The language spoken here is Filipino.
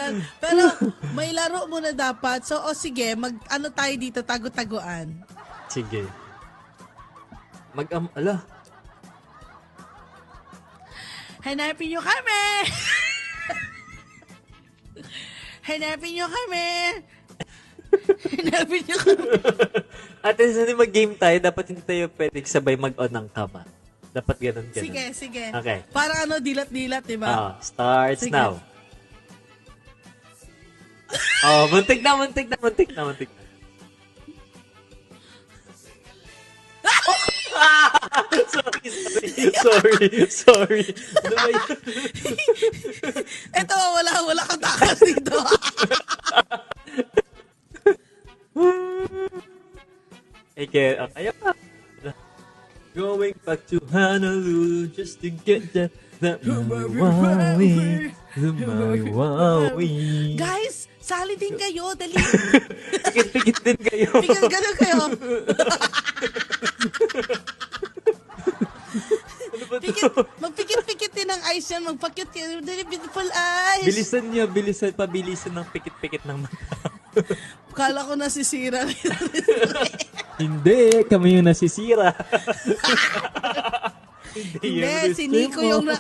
yan. Pero may laro muna dapat. So, sige, ano tayo dito, tago-taguan. Sige. Ala. Hanapin nyo kami! Hanapin nyo kami! Hanapin nyo kami! Ate, saan mag-game tayo, dapat hindi tayo pwede sabay mag-on ng kama. Dapat ganun. Sige. Okay. Parang dilat-dilat, di ba? Starts Sige. now. Muntik na. Sorry. Ano ba yun? Eto, wala kang takas dito. Kaya pa. Going back to Honolulu just to get that Maui. Guys, sali din kayo. Dali. Pikit-pikit din kayo. Ganun kayo. Ano ba to? Magpikit-pikit din ng eyes yan. Magpakit kayo. Dali, beautiful eyes. Pabilisan ng pikit-pikit ng mata. Kala ko nasisira. Hindi, kami yung nasisira. Hindi, si Nico yung